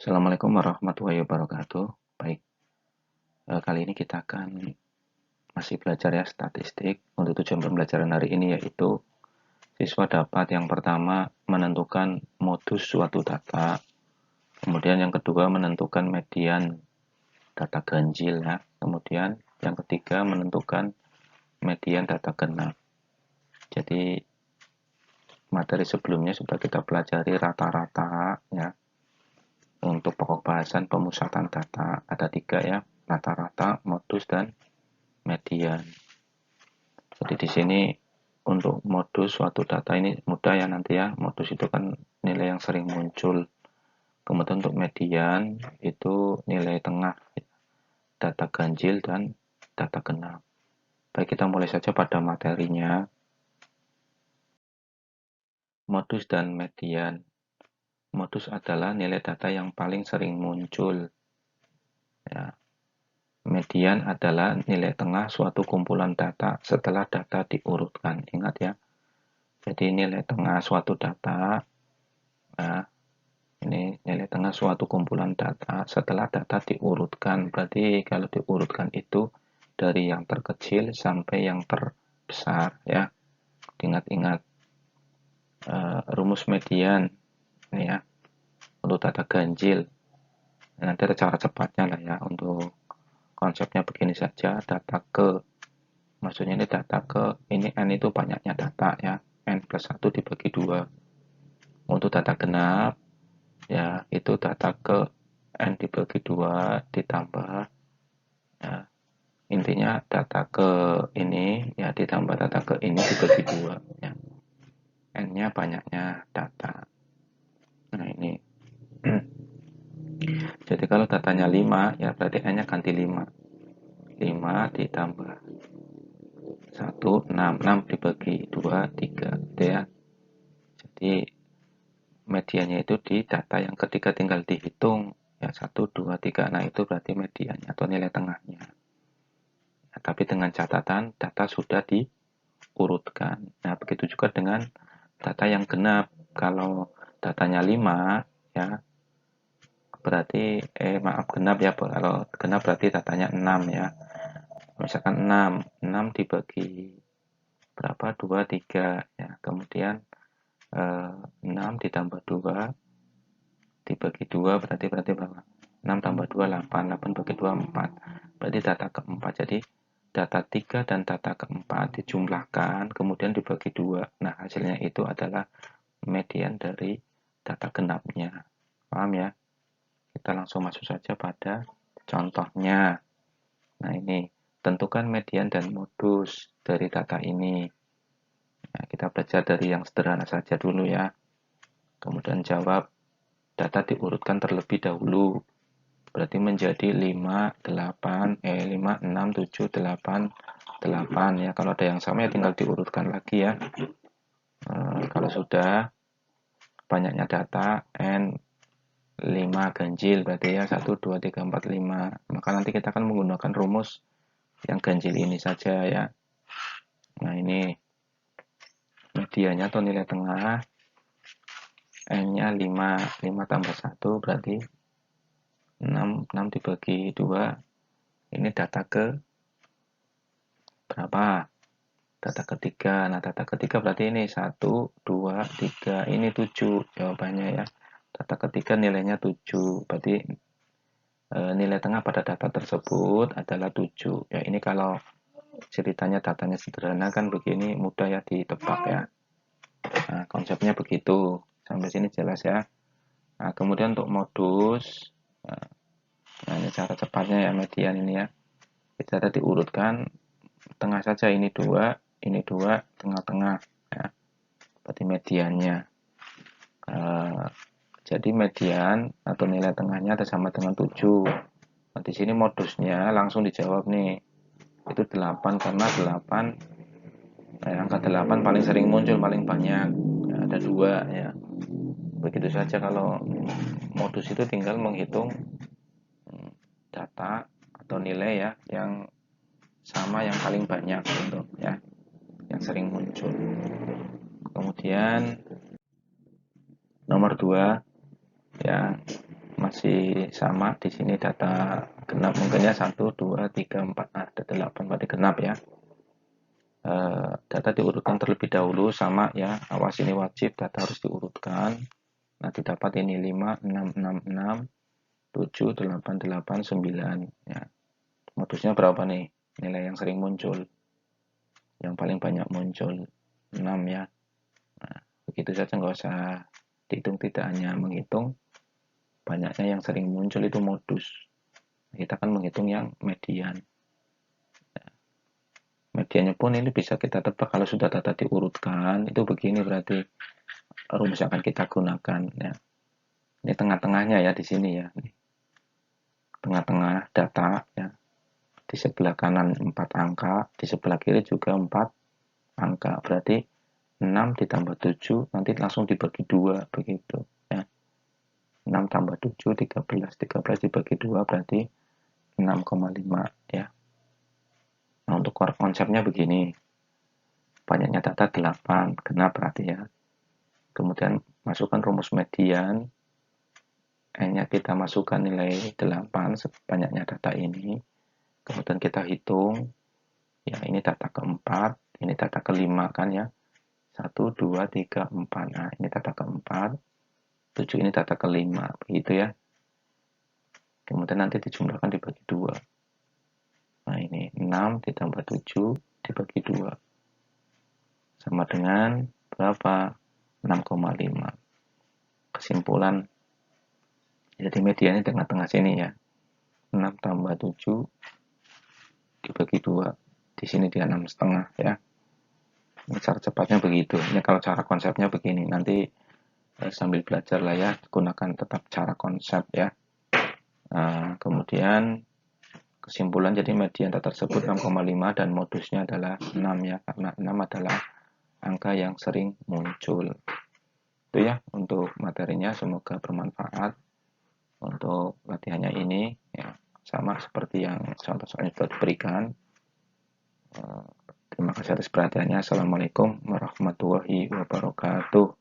Assalamualaikum warahmatullahi wabarakatuh. Baik, kali ini kita akan masih belajar ya statistik. Untuk tujuan pembelajaran hari ini yaitu siswa dapat yang pertama menentukan modus suatu data, kemudian yang kedua menentukan median data ganjil ya, kemudian yang ketiga menentukan median data genap. Jadi materi sebelumnya sudah kita pelajari rata-rata ya. Untuk pokok bahasan pemusatan data ada 3 ya, rata-rata, modus, dan median. Jadi di sini untuk modus suatu data ini mudah ya nanti ya. Modus itu kan nilai yang sering muncul. Kemudian untuk median itu nilai tengah data ganjil dan data genap. Baik, kita mulai saja pada materinya. Modus dan median. Modus adalah nilai data yang paling sering muncul. Ya, median adalah nilai tengah suatu kumpulan data setelah data diurutkan. Ingat ya. Jadi nilai tengah suatu data, nah, ini nilai tengah suatu kumpulan data setelah data diurutkan. Berarti kalau diurutkan itu dari yang terkecil sampai yang terbesar ya. Ingat-ingat rumus median ya untuk data ganjil. Nanti ada cara cepatnya lah ya. Untuk konsepnya begini saja, data ke, maksudnya ini data ke, ini n itu banyaknya data ya, n plus 1 dibagi 2. Untuk data genap ya itu data ke n dibagi 2 ditambah ya, intinya data ke ini ya ditambah data ke ini dibagi 2 ya. N-nya banyaknya data. Nah ini jadi kalau datanya 5 ya berarti N-nya ganti 5. 5 ditambah 1, 6. 6 dibagi 2, 3 gitu ya. Jadi mediannya itu di data yang ketiga tinggal dihitung ya 1, 2, 3. Nah itu berarti mediannya atau nilai tengahnya. Nah, tapi dengan catatan data sudah diurutkan. Nah, begitu juga dengan data yang genap. Kalau datanya 5 ya, berarti maaf genap ya. Kalau genap berarti datanya 6 ya. Misalkan 6, 6 dibagi berapa? 2, 3 ya. Kemudian 6 ditambah 2 dibagi 2 berarti berapa? 6 tambah 2 8, 8 bagi 2 4. Berarti data keempat. Jadi data 3 dan data keempat dijumlahkan kemudian dibagi 2. Nah, hasilnya itu adalah median dari data genapnya. Paham ya? Kita langsung masuk saja pada contohnya. Nah, ini tentukan median dan modus dari data ini. Nah, kita belajar dari yang sederhana saja dulu ya. Kemudian jawab data diurutkan terlebih dahulu. Berarti menjadi 5, 8, 5, 6, 7, 8, 8 ya. Kalau ada yang sama ya tinggal diurutkan lagi ya. Kalau sudah banyaknya data n 5 ganjil berarti ya 1, 2, 3, 4, 5. Maka nanti kita akan menggunakan rumus yang ganjil ini saja ya. Nah ini medianya atau nilai tengah n-nya 5, 5 tambah 1 berarti 6, 6 dibagi 2 ini data ke berapa? Data ketiga. Nah, data ketiga berarti ini 1, 2, 3. Ini 7 jawabannya ya. Data ketiga nilainya 7. Berarti nilai tengah pada data tersebut adalah 7. Ya, ini kalau ceritanya datanya sederhana kan begini mudah ya ditebak ya. Nah, konsepnya begitu. Sampai sini jelas ya. Nah, kemudian untuk modus. Nah, ini cara cepatnya ya median ini ya. Kita tadi urutkan tengah saja ini 2, ini 2, tengah-tengah ya. Berarti mediannya. Jadi median atau nilai tengahnya ada sama dengan 7. Nah, di sini modusnya langsung dijawab nih. Itu 8 karena 8 angka 8 paling sering muncul, paling banyak. Ya, ada 2 ya. Begitu saja kalau modus itu tinggal menghitung data atau nilai ya yang sama yang paling banyak gitu ya. Yang sering muncul. Kemudian nomor 2 ya masih sama. Di sini data genap mungkinnya 1, 2, 3, 4, ada 8 berarti genap ya. Data diurutkan terlebih dahulu sama ya. Awas ini wajib, data harus diurutkan. Nah, didapat ini 5, 6, 6, 6, 7, 8, 8, 9 ya. Modusnya berapa nih? Nilai yang sering muncul. Yang paling banyak muncul 6 ya. Nah, begitu saja, nggak usah dihitung, tidak hanya menghitung banyaknya yang sering muncul itu modus. Kita akan menghitung yang median. Mediannya pun ini bisa kita tebak kalau sudah data diurutkan, itu begini berarti rumus yang akan kita gunakan ya. Ini tengah-tengahnya ya di sini ya. Tengah-tengah data ya. Di sebelah kanan 4 angka, di sebelah kiri juga 4 angka. Berarti 6 ditambah 7 nanti langsung dibagi 2 begitu ya. 6 tambah 7 13, 13 dibagi 2 berarti 6,5 ya. Nah, untuk konsepnya begini. Banyaknya data 8, genap berarti ya. Kemudian masukkan rumus median. N-nya kita masukkan nilai 8 sebanyaknya data ini. Kemudian kita hitung. Ya, ini data keempat, ini data kelima kan ya. 1, 2, 3, 4. Nah, ini data keempat. 7 ini data kelima, begitu ya. Kemudian nanti dijumlahkan dibagi 2. Nah, ini 6 ditambah 7 dibagi 2. Sama dengan berapa? 6,5. Kesimpulan, jadi mediannya tengah-tengah sini ya. 6 tambah 7 dibagi 2. Di sini dia 6,5 ya. Ini cara cepatnya begitu. Ini kalau cara konsepnya begini. Nanti sambil belajar lah ya. Gunakan tetap cara konsep ya. Nah, kemudian kesimpulan jadi median data tersebut 6,5 dan modusnya adalah 6 ya. Karena 6 adalah angka yang sering muncul. Itu ya untuk materinya, semoga bermanfaat untuk latihannya ini ya, sama seperti yang contoh-contohnya sudah diberikan. Terima kasih atas perhatiannya. Assalamualaikum warahmatullahi wabarakatuh.